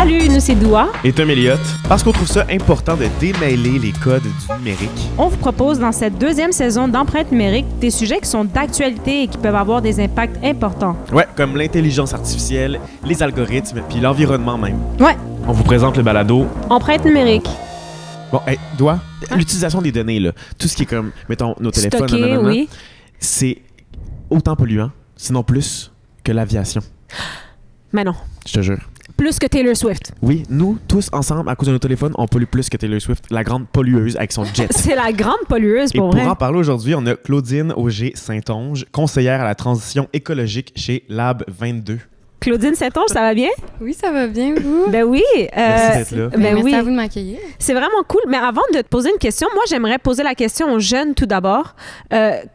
Salut, nous c'est Doua. Et Tom Elliott, parce qu'on trouve ça important de démêler les codes du numérique. On vous propose dans cette deuxième saison d'Empreinte numérique des sujets qui sont d'actualité et qui peuvent avoir des impacts importants. Ouais, comme l'intelligence artificielle, les algorithmes, puis l'environnement même. Ouais. On vous présente le balado. Empreinte numérique. Bon, Doua, l'utilisation des données, là, tout ce qui est comme, mettons, nos téléphones, Stocké, oui. c'est autant polluant, sinon plus, que l'aviation. Mais non. Je te jure. Plus que Taylor Swift. Oui, nous, tous ensemble, à cause de nos téléphones, on pollue plus que Taylor Swift, la grande pollueuse avec son jet. C'est la grande pollueuse, Et pour pour vrai. en parler aujourd'hui, on a Claudine Auger-Saint-Onge, conseillère à la transition écologique chez Lab 22. Claudine Saint-Onge, ça va bien? Oui, ça va bien, vous? Ben oui. Merci d'être là. Ben Merci oui. à vous de m'accueillir. C'est vraiment cool. Mais avant de te poser une question, moi, j'aimerais poser la question aux jeunes tout d'abord.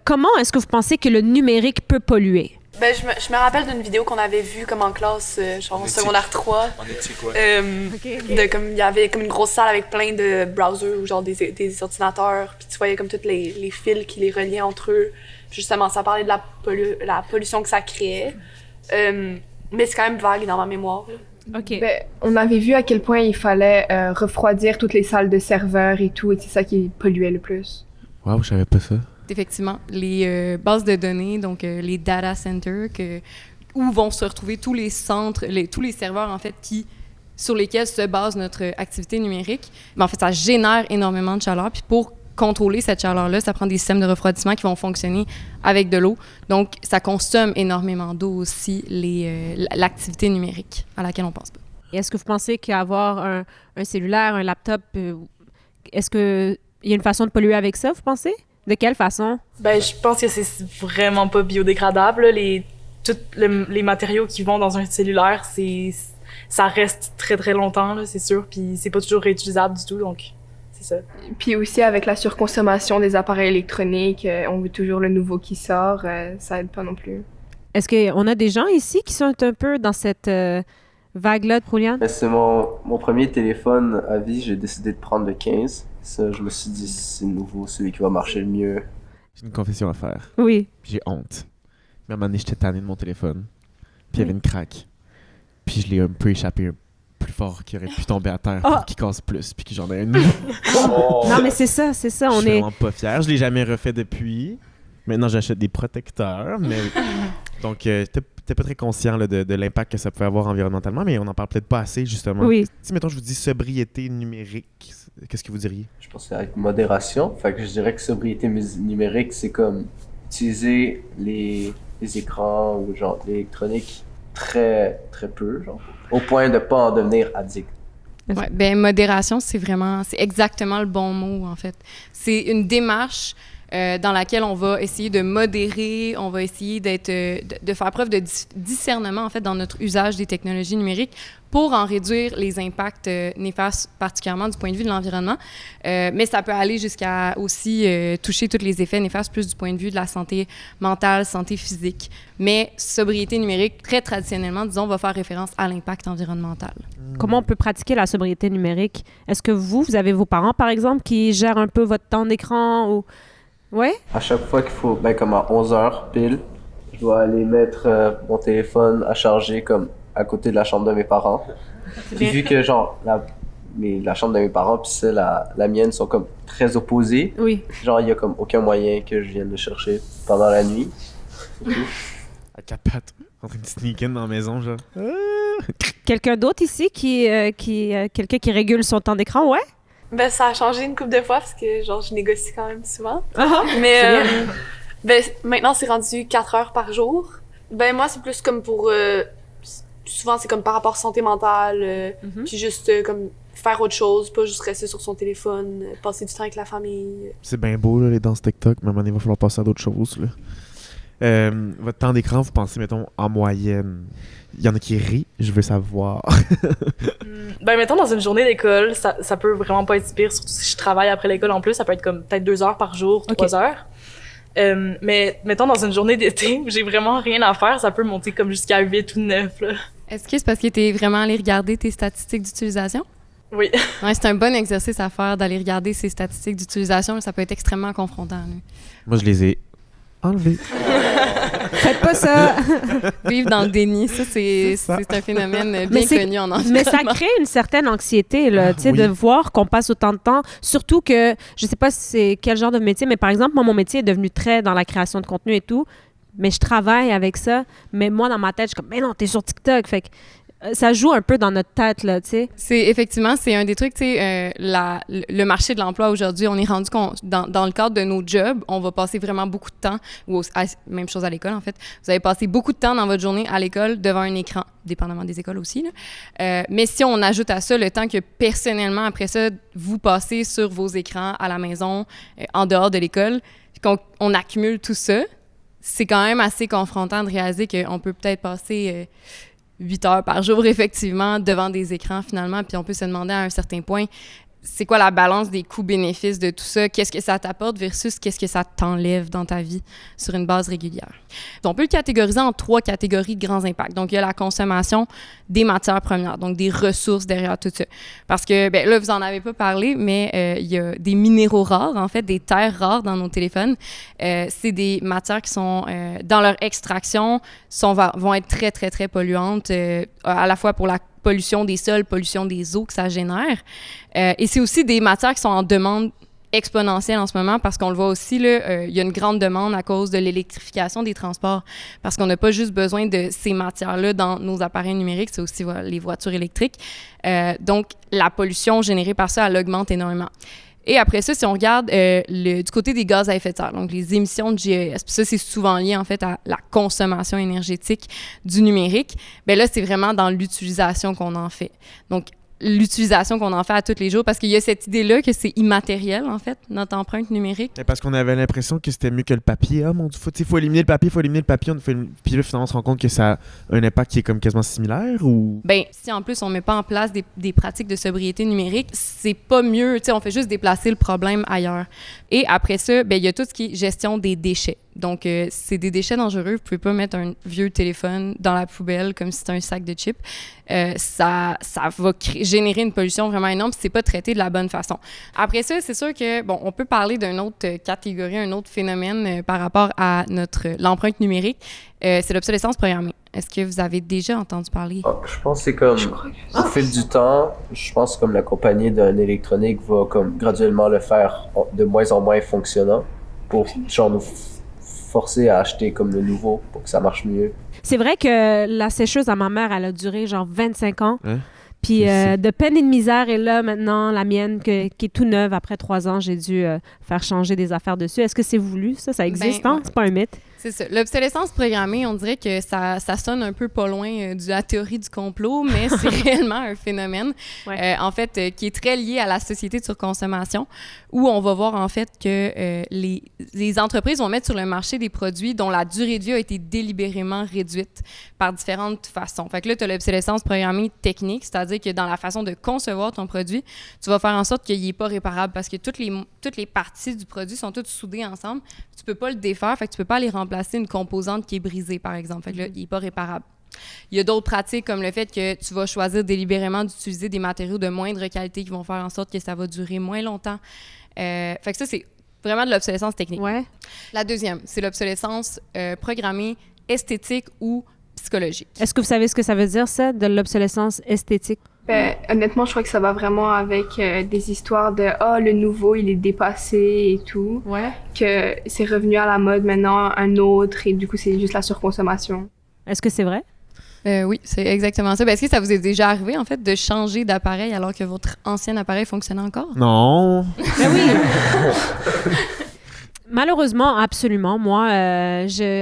Comment est-ce que vous pensez que le numérique peut polluer? Ben, je me rappelle d'une vidéo qu'on avait vue comme en classe, genre en secondaire 3. On était quoi? Il y avait comme une grosse salle avec plein de browsers ou genre des ordinateurs, puis tu voyais comme tous les fils qui les reliaient entre eux. Puis justement, ça parlait de la pollution que ça créait. Mais c'est quand même vague dans ma mémoire. Là. OK. Ben, on avait vu à quel point il fallait refroidir toutes les salles de serveurs et tout, et c'est ça qui polluait le plus. Waouh, je savais pas ça. Effectivement, les bases de données, donc les data centers, où vont se retrouver tous les centres, tous les serveurs, en fait, sur lesquels se base notre activité numérique, mais en fait, ça génère énormément de chaleur. Puis pour contrôler cette chaleur-là, ça prend des systèmes de refroidissement qui vont fonctionner avec de l'eau. Donc, ça consomme énormément d'eau aussi, l'activité numérique à laquelle on ne pense pas. Est-ce que vous pensez qu'avoir un cellulaire, un laptop, est-ce qu'il y a une façon de polluer avec ça, vous pensez? De quelle façon? Ben, je pense que c'est vraiment pas biodégradable. Là. Tous les matériaux qui vont dans un cellulaire, ça reste très très longtemps, là, c'est sûr. Puis c'est pas toujours réutilisable du tout, donc c'est ça. Puis aussi avec la surconsommation des appareils électroniques, on veut toujours le nouveau qui sort, ça aide pas non plus. Est-ce qu'on a des gens ici qui sont un peu dans cette vague-là de Rouliane? C'est mon premier téléphone à vie, j'ai décidé de prendre le 15. Ça, je me suis dit, c'est le nouveau, celui qui va marcher le mieux. J'ai une confession à faire. Oui. Puis j'ai honte. Mais à un moment donné, j'étais tanné de mon téléphone. Puis il y avait une craque. Puis je l'ai un peu échappé plus fort qu'il aurait pu tomber à terre pour qu'il casse plus. Puis que j'en ai un nouveau. Non, mais c'est ça. Je suis vraiment pas fier. Je l'ai jamais refait depuis. Maintenant, j'achète des protecteurs. Mais... Donc, t'es pas très conscient là, de l'impact que ça peut avoir environnementalement, mais on n'en parle peut-être pas assez, justement. Oui. Si, mettons, je vous dis sobriété numérique, qu'est-ce que vous diriez? Je pense que c'est avec modération. Fait que je dirais que sobriété numérique, c'est comme utiliser les écrans ou genre l'électronique très, très peu, genre, au point de pas en devenir addict. Ouais, ben modération, c'est exactement le bon mot, en fait. C'est une démarche dans laquelle on va essayer de modérer, on va essayer de faire preuve de discernement, en fait, dans notre usage des technologies numériques pour en réduire les impacts néfastes, particulièrement du point de vue de l'environnement. Mais ça peut aller jusqu'à aussi toucher tous les effets néfastes, plus du point de vue de la santé mentale, santé physique. Mais sobriété numérique, très traditionnellement, disons, va faire référence à l'impact environnemental. Comment on peut pratiquer la sobriété numérique? Est-ce que vous avez vos parents, par exemple, qui gèrent un peu votre temps d'écran ou... Ouais? À chaque fois qu'il faut, comme à 11h pile, je dois aller mettre mon téléphone à charger comme à côté de la chambre de mes parents. Puis vu que genre la chambre de mes parents puis celle la mienne sont comme très opposées, Oui. genre il y a comme aucun moyen que je vienne le chercher pendant la nuit. À quatre pattes, en train de sneak in dans la maison, genre. Quelqu'un d'autre ici quelqu'un qui régule son temps d'écran, ouais? Ben, ça a changé une couple de fois parce que genre je négocie quand même souvent. Mais Ben, maintenant c'est rendu 4 heures par jour. Ben, moi c'est plus comme pour... souvent c'est comme par rapport à santé mentale, puis juste comme faire autre chose, pas juste rester sur son téléphone, passer du temps avec la famille. C'est bien beau, là, les danses TikTok, mais à un moment donné, il va falloir passer à d'autres choses, là. Votre temps d'écran, vous pensez, mettons, en moyenne? Il y en a qui rient, je veux savoir. Ben, mettons, dans une journée d'école, ça peut vraiment pas être pire, surtout si je travaille après l'école en plus, ça peut être comme peut-être 2 heures par jour, 3 heures. Mais mettons, dans une journée d'été où j'ai vraiment rien à faire, ça peut monter comme jusqu'à 8 ou 9, là. Est-ce que c'est parce que tu es vraiment allé regarder tes statistiques d'utilisation? Oui. Ouais, c'est un bon exercice à faire d'aller regarder ses statistiques d'utilisation. Ça peut être extrêmement confrontant. Là. Moi, je les ai enlevées. Faites pas ça! Vivre dans le déni, ça, c'est un phénomène bien connu en environnement. Mais ça crée une certaine anxiété, là, tu sais, de voir qu'on passe autant de temps. Surtout que, je sais pas si c'est quel genre de métier, mais par exemple, moi, mon métier est devenu très dans la création de contenu et tout, mais je travaille avec ça. Mais moi, dans ma tête, je suis comme, mais non, t'es sur TikTok. Fait que ça joue un peu dans notre tête, là, tu sais. C'est un des trucs, tu sais, le marché de l'emploi aujourd'hui, on est rendu dans le cadre de nos jobs, on va passer vraiment beaucoup de temps, même chose à l'école, en fait. Vous allez passer beaucoup de temps dans votre journée à l'école devant un écran, dépendamment des écoles aussi, là. Mais si on ajoute à ça le temps que personnellement, après ça, vous passez sur vos écrans à la maison, en dehors de l'école, qu'on accumule tout ça, c'est quand même assez confrontant de réaliser qu'on peut peut-être passer 8 heures par jour, effectivement, devant des écrans, finalement. Puis on peut se demander à un certain point, c'est quoi la balance des coûts-bénéfices de tout ça? Qu'est-ce que ça t'apporte versus qu'est-ce que ça t'enlève dans ta vie sur une base régulière? On peut le catégoriser en 3 catégories de grands impacts. Donc, il y a la consommation des matières premières, donc des ressources derrière tout ça. Parce que, ben là, vous en avez pas parlé, mais il y a des minéraux rares, en fait, des terres rares dans nos téléphones. C'est des matières qui sont, dans leur extraction, vont être très, très, très polluantes, à la fois pour la pollution des sols, pollution des eaux que ça génère. Et c'est aussi des matières qui sont en demande exponentielle en ce moment parce qu'on le voit aussi, là, il y a une grande demande à cause de l'électrification des transports parce qu'on n'a pas juste besoin de ces matières-là dans nos appareils numériques, c'est aussi les voitures électriques. Donc, la pollution générée par ça, elle augmente énormément. Et après ça, si on regarde du côté des gaz à effet de serre, donc les émissions de GES, puis ça, c'est souvent lié en fait à la consommation énergétique du numérique, bien là, c'est vraiment dans l'utilisation qu'on en fait. Donc, l'utilisation qu'on en fait à tous les jours, parce qu'il y a cette idée-là que c'est immatériel, en fait, notre empreinte numérique. Et parce qu'on avait l'impression que c'était mieux que le papier. Ah, mon Dieu, faut éliminer le papier, Puis là, finalement, on se rend compte que ça a un impact qui est comme quasiment similaire, ou... Bien, si en plus, on met pas en place des pratiques de sobriété numérique, c'est pas mieux, tu sais, on fait juste déplacer le problème ailleurs. Et après ça, bien, il y a tout ce qui est gestion des déchets. Donc, c'est des déchets dangereux. Vous pouvez pas mettre un vieux téléphone dans la poubelle comme si c'était un sac de chips. Ça va générer une pollution vraiment énorme si c'est pas traité de la bonne façon. Après ça, c'est sûr que, bon, on peut parler d'une autre catégorie, un autre phénomène par rapport à l'empreinte numérique. C'est l'obsolescence programmée. Est-ce que vous avez déjà entendu parler? Je pense que c'est comme, au fil du temps, je pense comme la compagnie d'un électronique va comme graduellement le faire de moins en moins fonctionnant pour genre nous forcer à acheter comme le nouveau pour que ça marche mieux. C'est vrai que la sécheuse à ma mère, elle a duré genre 25 ans. Hein? Puis de peine et de misère, et là, maintenant, la mienne, qui est tout neuve, après 3 ans, j'ai dû faire changer des affaires dessus. Est-ce que c'est voulu, ça? Ça existe, hein? C'est pas un mythe? C'est ça. L'obsolescence programmée, on dirait que ça sonne un peu pas loin de la théorie du complot, mais c'est réellement un phénomène, en fait, qui est très lié à la société de surconsommation, où on va voir, en fait, que les entreprises vont mettre sur le marché des produits dont la durée de vie a été délibérément réduite par différentes façons. Fait que là, tu as l'obsolescence programmée technique, c'est-à-dire que dans la façon de concevoir ton produit, tu vas faire en sorte qu'il n'est pas réparable parce que toutes les parties du produit sont toutes soudées ensemble. Tu peux pas le défaire, fait que tu peux pas aller remplacer une composante qui est brisée, par exemple. Fait que là, il n'est pas réparable. Il y a d'autres pratiques comme le fait que tu vas choisir délibérément d'utiliser des matériaux de moindre qualité qui vont faire en sorte que ça va durer moins longtemps. Fait que ça, c'est vraiment de l'obsolescence technique. Ouais. La deuxième, c'est l'obsolescence programmée esthétique ou psychologique. Est-ce que vous savez ce que ça veut dire, ça, de l'obsolescence esthétique? Ben, honnêtement, je crois que ça va vraiment avec des histoires de « Ah, le nouveau, il est dépassé et tout. » Ouais. Que c'est revenu à la mode maintenant, un autre, et du coup, c'est juste la surconsommation. Est-ce que c'est vrai? Oui, c'est exactement ça. Ben, est-ce que ça vous est déjà arrivé, en fait, de changer d'appareil alors que votre ancien appareil fonctionnait encore? Non. Ben oui! Malheureusement, absolument. Moi,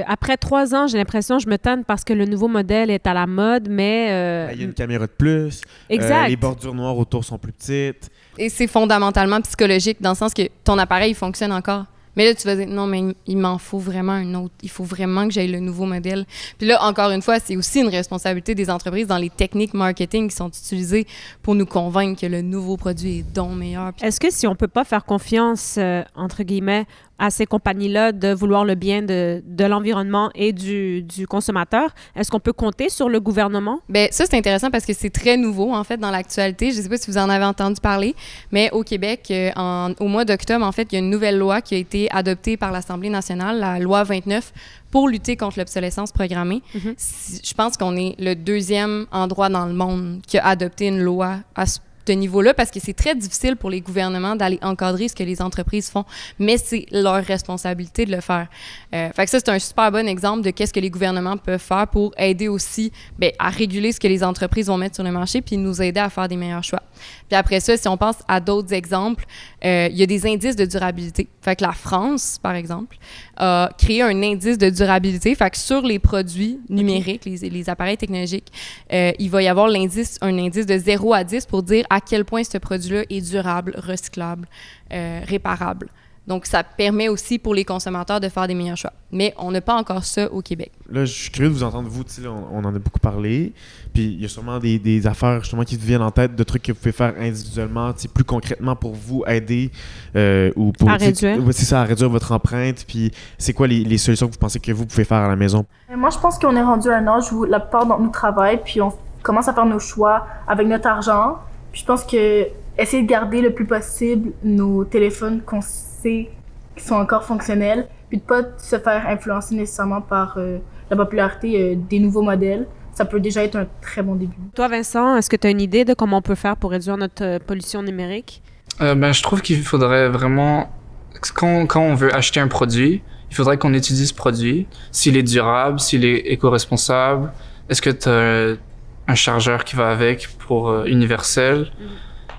après 3 ans, j'ai l'impression que je me tanne parce que le nouveau modèle est à la mode, mais... Il y a une caméra de plus. Exact. Les bordures noires autour sont plus petites. Et c'est fondamentalement psychologique dans le sens que ton appareil fonctionne encore. Mais là, tu vas dire, non, mais il m'en faut vraiment un autre. Il faut vraiment que j'aille le nouveau modèle. Puis là, encore une fois, c'est aussi une responsabilité des entreprises dans les techniques marketing qui sont utilisées pour nous convaincre que le nouveau produit est donc meilleur. Est-ce que si on peut pas faire confiance, entre guillemets, à ces compagnies-là de vouloir le bien de l'environnement et du consommateur. Est-ce qu'on peut compter sur le gouvernement? Bien, ça, c'est intéressant parce que c'est très nouveau, en fait, dans l'actualité. Je ne sais pas si vous en avez entendu parler, mais au Québec, au mois d'octobre, en fait, il y a une nouvelle loi qui a été adoptée par l'Assemblée nationale, la loi 29, pour lutter contre l'obsolescence programmée. Je pense qu'on est le 2e endroit dans le monde qui a adopté une loi à ce niveau-là, parce que c'est très difficile pour les gouvernements d'aller encadrer ce que les entreprises font, mais c'est leur responsabilité de le faire. Fait que ça, c'est un super bon exemple de qu'est-ce que les gouvernements peuvent faire pour aider aussi à réguler ce que les entreprises vont mettre sur le marché, puis nous aider à faire des meilleurs choix. Puis après ça, si on pense à d'autres exemples, il y a des indices de durabilité. Fait que la France, par exemple, a créé un indice de durabilité. Fait que sur les produits numériques, les appareils technologiques, il va y avoir un indice de 0 à 10 pour dire à quel point ce produit-là est durable, recyclable, réparable. Donc, ça permet aussi pour les consommateurs de faire des meilleurs choix. Mais on n'a pas encore ça au Québec. Là, je suis curieux de vous entendre, vous, on en a beaucoup parlé. Puis, il y a sûrement des affaires, justement, qui vous viennent en tête, de trucs que vous pouvez faire individuellement, plus concrètement pour vous aider ou pour... À réduire. C'est ça, à réduire votre empreinte. Puis, c'est quoi les solutions que vous pensez que vous pouvez faire à la maison? Moi, je pense qu'on est rendu à un âge où la plupart d'entre nous travaillent, puis on commence à faire nos choix avec notre argent. Puis, je pense que essayer de garder le plus possible nos téléphones qu'on sait qui sont encore fonctionnels, puis de pas se faire influencer nécessairement par la popularité des nouveaux modèles. Ça peut déjà être un très bon début. Toi, Vincent, est-ce que tu as une idée de comment on peut faire pour réduire notre pollution numérique? Je trouve qu'il faudrait vraiment, quand on veut acheter un produit, il faudrait qu'on étudie ce produit, s'il est durable, s'il est éco-responsable, est-ce que tu as un chargeur qui va avec pour universel.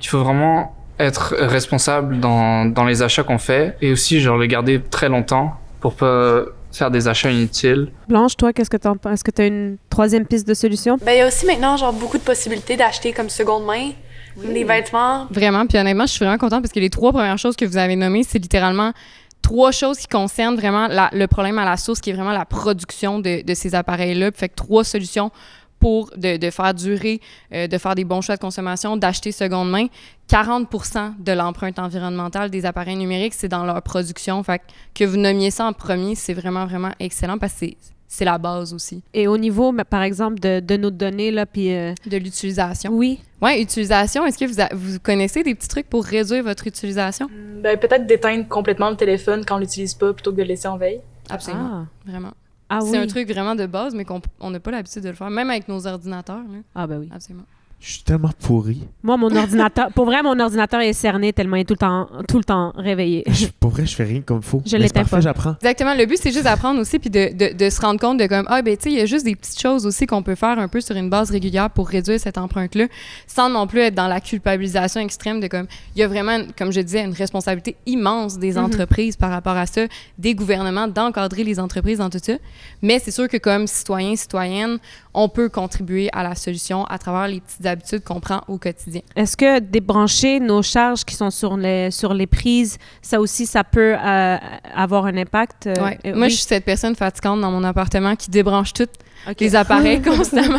Il faut vraiment être responsable dans les achats qu'on fait et aussi le garder très longtemps pour pas faire des achats inutiles. Blanche, toi, qu'est-ce que t'en penses? Est-ce que tu as une 3e piste de solution? Il y a aussi maintenant beaucoup de possibilités d'acheter comme seconde main, des vêtements. Vraiment, puis honnêtement, je suis vraiment contente parce que les 3 premières choses que vous avez nommées, c'est littéralement 3 choses qui concernent vraiment le problème à la source, qui est vraiment la production de ces appareils-là. Fait que 3 solutions pour de faire durer, de faire des bons choix de consommation, d'acheter seconde main. 40% de l'empreinte environnementale des appareils numériques, c'est dans leur production. Fait que vous nommiez ça en premier, c'est vraiment, vraiment excellent parce que c'est la base aussi. Et au niveau, par exemple, de nos données, là, puis... De l'utilisation. Oui. Oui, utilisation. Est-ce que vous connaissez des petits trucs pour réduire votre utilisation? Peut-être d'éteindre complètement le téléphone quand on l'utilise pas plutôt que de le laisser en veille. Absolument. Vraiment. Ah, c'est un truc vraiment de base, mais qu'on n'a pas l'habitude de le faire, même avec nos ordinateurs. Là. Ah, ben oui. Absolument. Je suis tellement pourri. Moi, mon ordinateur... Pour vrai, mon ordinateur est cerné tellement il est tout le temps réveillé. Pour vrai, je fais rien comme faut. Je l'éteins pas. J'apprends. Exactement. Le but, c'est juste d'apprendre aussi puis de se rendre compte de comme, il y a juste des petites choses aussi qu'on peut faire un peu sur une base régulière pour réduire cette empreinte-là, sans non plus être dans la culpabilisation extrême de comme, il y a vraiment, comme je disais, une responsabilité immense des entreprises par rapport à ça, des gouvernements, d'encadrer les entreprises dans tout ça. Mais c'est sûr que comme citoyens, citoyennes, on peut contribuer à la solution à travers les petites habitudes qu'on prend au quotidien. Est-ce que débrancher nos charges qui sont sur les prises, ça aussi, ça peut avoir un impact? Ouais. Moi, je suis cette personne fatigante dans mon appartement qui débranche toutes les appareils constamment.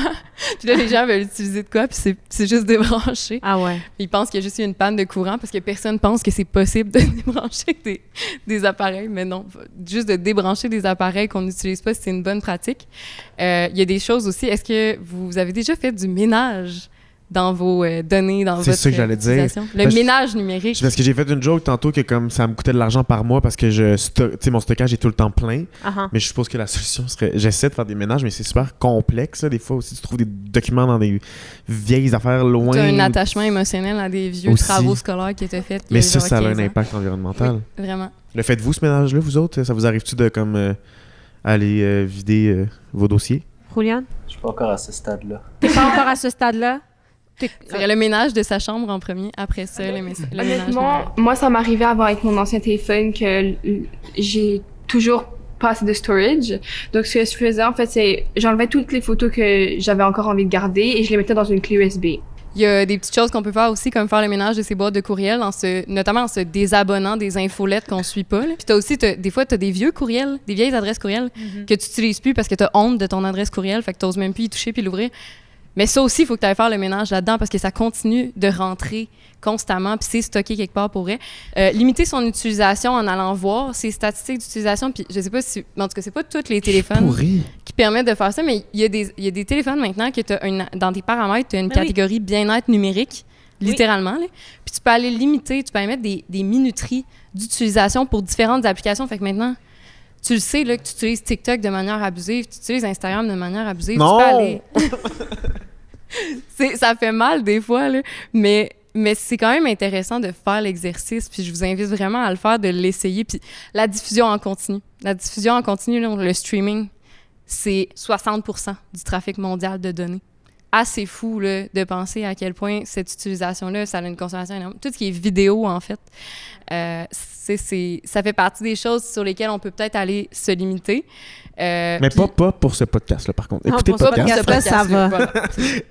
Puis là, les gens veulent utiliser de quoi, puis c'est juste débranché. Ah ouais. Puis ils pensent qu'il y a juste eu une panne de courant parce que personne pense que c'est possible de débrancher des appareils. Mais non, juste de débrancher des appareils qu'on n'utilise pas, c'est une bonne pratique. Il y a des choses aussi. Est-ce que vous avez déjà fait du ménage dans vos données, dans votre utilisation? C'est ça que j'allais dire. Le ménage numérique. C'est parce que j'ai fait une joke tantôt que comme ça me coûtait de l'argent par mois parce que mon stockage est tout le temps plein. Mais je suppose que la solution serait... J'essaie de faire des ménages, mais c'est super complexe. Là. Des fois aussi, tu trouves des documents dans des vieilles affaires loin. Tu as un attachement émotionnel à des vieux travaux scolaires qui étaient faits. Mais ça a un impact environnemental. Oui, vraiment. Le faites-vous, ce ménage-là, vous autres? Ça vous arrive-tu de comme aller vider vos dossiers? Julian? Je suis pas encore à ce stade-là. T'es pas encore à ce stade-là? C'est le ménage de sa chambre en premier, après ça, le ménage. Honnêtement, moi, ça m'arrivait avant avec mon ancien téléphone que j'ai toujours pas assez de storage. Donc, ce que je faisais, en fait, c'est j'enlevais toutes les photos que j'avais encore envie de garder et je les mettais dans une clé USB. Il y a des petites choses qu'on peut faire aussi, comme faire le ménage de ces boîtes de courriels, notamment en se désabonnant des infolettes qu'on suit pas. Là. Puis t'as aussi, des fois, t'as des vieux courriels, des vieilles adresses courriels que tu utilises plus parce que t'as honte de ton adresse courriel, fait que t'oses même plus y toucher puis l'ouvrir. Mais ça aussi, il faut que tu ailles faire le ménage là-dedans parce que ça continue de rentrer constamment puis c'est stocké quelque part pour vrai. Limiter son utilisation en allant voir ses statistiques d'utilisation puis je sais pas si... En tout cas, c'est pas tous les téléphones qui permettent de faire ça, mais il y a des téléphones maintenant que dans tes paramètres, tu as une catégorie bien-être numérique, littéralement. Là. Puis tu peux aller limiter, tu peux aller mettre des minuteries d'utilisation pour différentes applications. Fait que maintenant... Tu le sais là, que tu utilises TikTok de manière abusive, tu utilises Instagram de manière abusive. Non! Tu peux aller... ça fait mal des fois, là, mais c'est quand même intéressant de faire l'exercice, puis je vous invite vraiment à le faire, de l'essayer. Puis la diffusion en continu. La diffusion en continu, là, le streaming, c'est 60% du trafic mondial de données. Assez fou là, de penser à quel point cette utilisation-là, ça a une consommation énorme. Tout ce qui est vidéo, en fait, ça fait partie des choses sur lesquelles on peut peut-être aller se limiter. Mais pas pour ce podcast-là, par contre. Écoutez podcast, ça va. Voilà.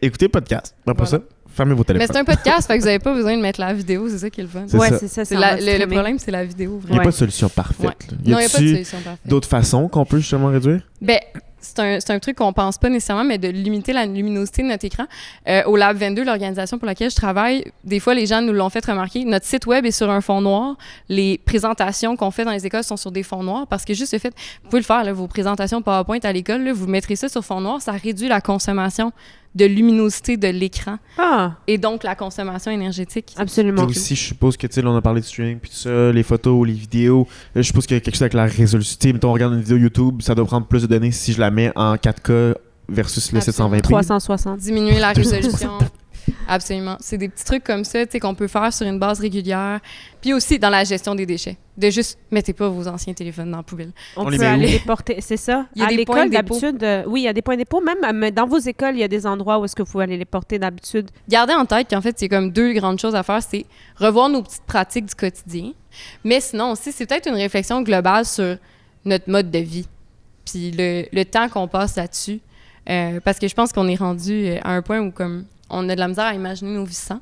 Écoutez podcast. Pas ça. Fermez vos téléphones. Mais c'est un podcast, fait que vous n'avez pas besoin de mettre la vidéo, c'est ça qui est le fun. C'est ça. Le problème, c'est la vidéo. Il n'y a pas de solution parfaite. Ouais. Non, il n'y a pas de solution parfaite. D'autres façons qu'on peut justement réduire? Ben, c'est un truc qu'on pense pas nécessairement, mais de limiter la luminosité de notre écran. Au Lab 22, l'organisation pour laquelle je travaille, des fois, les gens nous l'ont fait remarquer. Notre site web est sur un fond noir. Les présentations qu'on fait dans les écoles sont sur des fonds noirs parce que juste le fait, vous pouvez le faire, là, vos présentations PowerPoint à l'école, là, vous mettrez ça sur fond noir, ça réduit la consommation de luminosité de l'écran et donc la consommation énergétique. Absolument. Puis aussi, je suppose que, tu sais, on a parlé de streaming, puis tout ça, les photos, les vidéos. Là, je suppose qu'il y a quelque chose avec la résolution. Mettons, on regarde une vidéo YouTube, ça doit prendre plus de données si je la mets en 4K versus le 720p. 360. Diminuer la résolution. Absolument. C'est des petits trucs comme ça, tu sais, qu'on peut faire sur une base régulière. Puis aussi dans la gestion des déchets. De juste, mettez pas vos anciens téléphones dans la poubelle. On peut aller les porter, c'est ça. Il y a à des l'école, points de dépôt. d'habitude, oui, il y a des points de dépôt. Même dans vos écoles, il y a des endroits où est-ce que vous pouvez aller les porter d'habitude. Gardez en tête qu'en fait, c'est comme 2 grandes choses à faire. C'est revoir nos petites pratiques du quotidien. Mais sinon aussi, c'est peut-être une réflexion globale sur notre mode de vie. Puis le temps qu'on passe là-dessus. Parce que je pense qu'on est rendu à un point où comme on a de la misère à imaginer nos vies sans.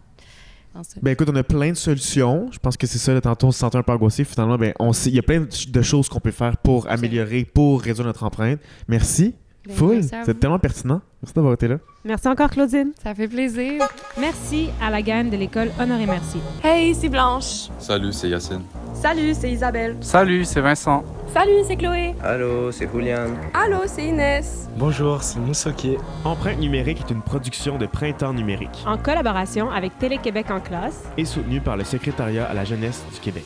Ben écoute, on a plein de solutions. Je pense que c'est ça, là, tantôt on se sentait un peu angoissé. Finalement, ben, il y a plein de choses qu'on peut faire pour améliorer, pour réduire notre empreinte. Merci. Full. C'est tellement pertinent. Merci d'avoir été là. Merci encore, Claudine. Ça fait plaisir. Merci à la gang de l'école Honoré Mercier. Hey, c'est Blanche. Salut, c'est Yacine. Salut, c'est Isabelle. Salut, c'est Vincent. Salut, c'est Chloé. Allô, c'est Julian. Allô, c'est Inès. Bonjour, c'est Moussoké. Empreinte numérique est une production de Printemps numérique. En collaboration avec Télé-Québec en classe et soutenue par le Secrétariat à la jeunesse du Québec.